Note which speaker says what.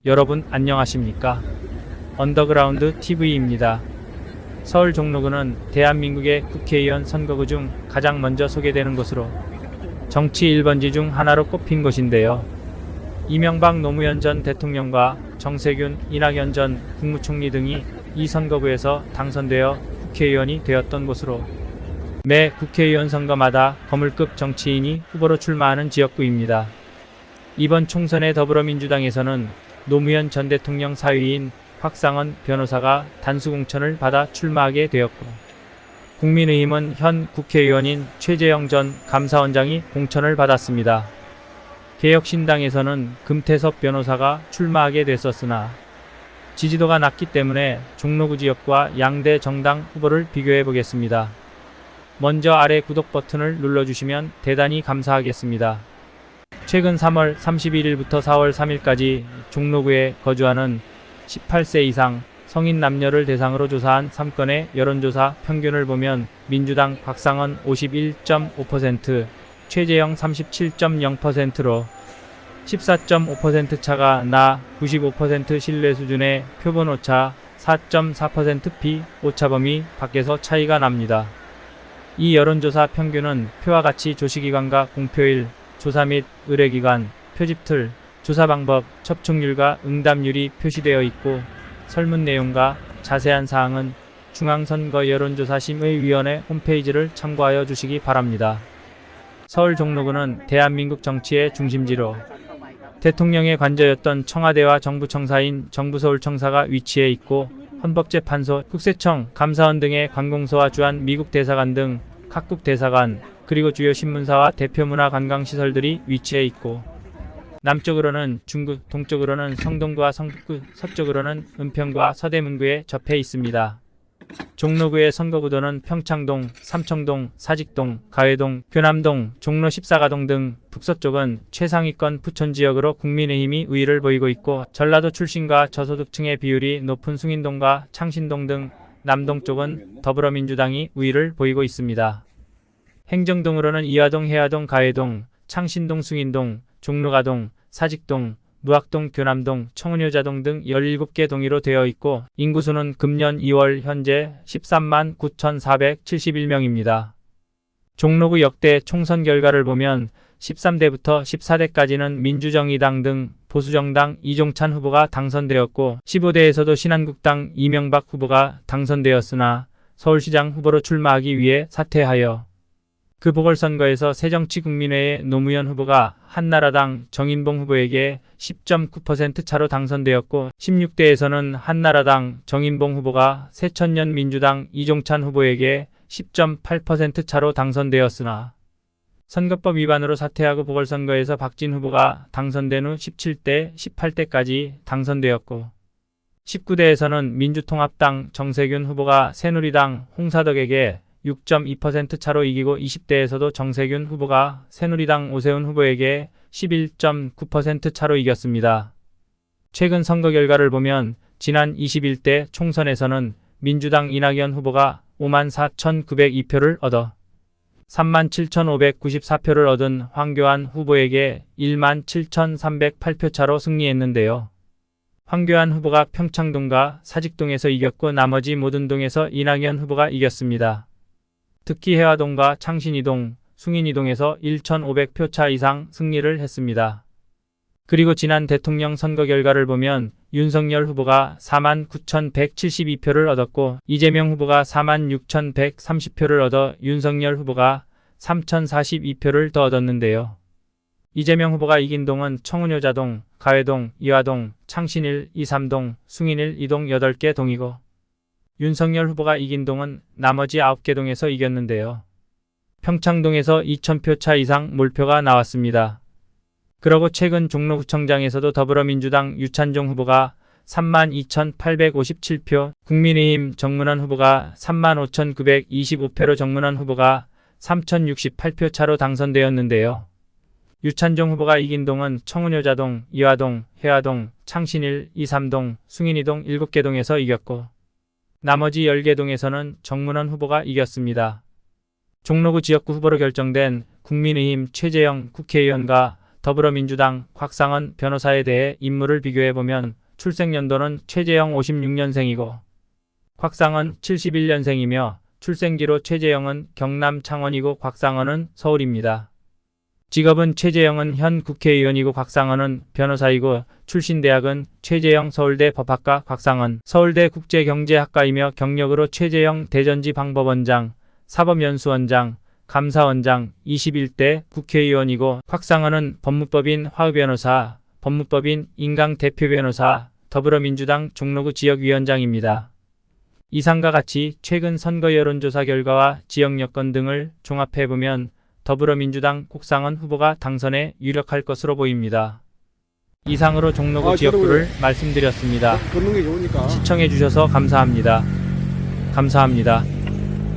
Speaker 1: 여러분 안녕하십니까? 언더그라운드 TV입니다. 서울 종로구는 대한민국의 국회의원 선거구 중 가장 먼저 소개되는 곳으로 정치 1번지 중 하나로 꼽힌 곳인데요. 이명박 노무현 전 대통령과 정세균, 이낙연 전 국무총리 등이 이 선거구에서 당선되어 국회의원이 되었던 곳으로 매 국회의원 선거마다 거물급 정치인이 후보로 출마하는 지역구입니다. 이번 총선에 더불어민주당에서는 노무현 전 대통령 사위인 박상원 변호사가 단수공천을 받아 출마하게 되었고, 국민의힘은 현 국회의원인 최재형 전 감사원장이 공천을 받았습니다. 개혁신당에서는 금태섭 변호사가 출마하게 됐었으나 지지도가 낮기 때문에 종로구 지역과 양대 정당 후보를 비교해 보겠습니다. 먼저 아래 구독 버튼을 눌러주시면 대단히 감사하겠습니다. 최근 3월 31일부터 4월 3일까지 종로구에 거주하는 18세 이상 성인 남녀를 대상으로 조사한 3건의 여론조사 평균을 보면 민주당 박상원 51.5%, 최재형 37.0%로 14.5% 차가 나 95% 신뢰 수준의 표본 오차 4.4% 오차 범위 밖에서 차이가 납니다. 이 여론조사 평균은 표와 같이 조시기간과 공표일, 조사 및 의뢰기간, 표집틀, 조사 방법, 접촉률과 응답률이 표시되어 있고, 설문 내용과 자세한 사항은 중앙선거 여론조사심의위원회 홈페이지를 참고하여 주시기 바랍니다. 서울 종로구는 대한민국 정치의 중심지로 대통령의 관저였던 청와대와 정부청사인 정부서울청사가 위치해 있고, 헌법재판소, 국세청, 감사원 등의 관공서와 주한 미국 대사관 등 각국 대사관, 그리고 주요 신문사와 대표 문화관광시설들이 위치해 있고, 남쪽으로는 중구, 동쪽으로는 성동구와 성북구, 서쪽으로는 은평구와 서대문구에 접해 있습니다. 종로구의 선거구도는 평창동, 삼청동, 사직동, 가회동, 교남동, 종로 14가동 등 북서쪽은 최상위권 부촌지역으로 국민의힘이 우위를 보이고 있고, 전라도 출신과 저소득층의 비율이 높은 숭인동과 창신동 등 남동쪽은 더불어민주당이 우위를 보이고 있습니다. 행정동으로는 이화동, 해화동, 가회동, 창신동, 숭인동, 종로가동, 사직동, 무학동, 교남동, 청운효자동 등 17개 동의로 되어 있고, 인구수는 금년 2월 현재 13만 9,471명입니다. 종로구 역대 총선 결과를 보면 13대부터 14대까지는 민주정의당 등 보수정당 이종찬 후보가 당선되었고, 15대에서도 신한국당 이명박 후보가 당선되었으나 서울시장 후보로 출마하기 위해 사퇴하여 그 보궐선거에서 새정치국민회의 노무현 후보가 한나라당 정인봉 후보에게 10.9% 차로 당선되었고, 16대에서는 한나라당 정인봉 후보가 새천년 민주당 이종찬 후보에게 10.8% 차로 당선되었으나 선거법 위반으로 사퇴하고 보궐선거에서 박진 후보가 당선된 후 17대, 18대까지 당선되었고, 19대에서는 민주통합당 정세균 후보가 새누리당 홍사덕에게 6.2% 차로 이기고, 20대에서도 정세균 후보가 새누리당 오세훈 후보에게 11.9% 차로 이겼습니다. 최근 선거 결과를 보면 지난 21대 총선에서는 민주당 이낙연 후보가 54,902표를 얻어 37,594표를 얻은 황교안 후보에게 17,308표 차로 승리했는데요. 황교안 후보가 평창동과 사직동에서 이겼고, 나머지 모든 동에서 이낙연 후보가 이겼습니다. 특히 해화동과 창신이동, 숭인이동에서 1,500표 차 이상 승리를 했습니다. 그리고 지난 대통령 선거 결과를 보면 윤석열 후보가 49,172표를 얻었고, 이재명 후보가 46,130표를 얻어 윤석열 후보가 3,042표를 더 얻었는데요. 이재명 후보가 이긴 동은 청운효자동, 가회동, 이화동, 창신1, 2, 3동, 숭인1, 2동 8개 동이고, 윤석열 후보가 이긴 동은 나머지 9개 동에서 이겼는데요. 평창동에서 2,000표 차 이상 몰표가 나왔습니다. 그러고 최근 종로구청장에서도 더불어민주당 유찬종 후보가 32,857표, 국민의힘 정문원 후보가 35,925표로 정문원 후보가 3,068표 차로 당선되었는데요. 유찬종 후보가 이긴 동은 청운효자동, 이화동, 해화동, 창신1, 2, 3동, 숭인2동 7개 동에서 이겼고, 나머지 10개 동에서는 정문원 후보가 이겼습니다. 종로구 지역구 후보로 결정된 국민의힘 최재형 국회의원과 더불어민주당 곽상은 변호사에 대해 인물을 비교해보면 출생연도는 최재형 56년생이고 곽상은 71년생이며 출생지로 최재형은 경남 창원이고 곽상은은 서울입니다. 직업은 최재형은 현 국회의원이고 곽상은은 변호사이고 출신 대학은 최재형 서울대 법학과 곽상은 서울대 국제경제학과이며 경력으로 최재형 대전지방법원장, 사법연수원장, 감사원장 21대 국회의원이고 곽상은은 법무법인 화의변호사, 법무법인 인강대표변호사, 더불어민주당 종로구 지역위원장입니다. 이상과 같이 최근 선거 여론조사 결과와 지역 여건 등을 종합해보면 더불어민주당 곽상은 후보가 당선에 유력할 것으로 보입니다. 이상으로 종로구 지역구를 말씀드렸습니다. 시청해주셔서 감사합니다. 감사합니다.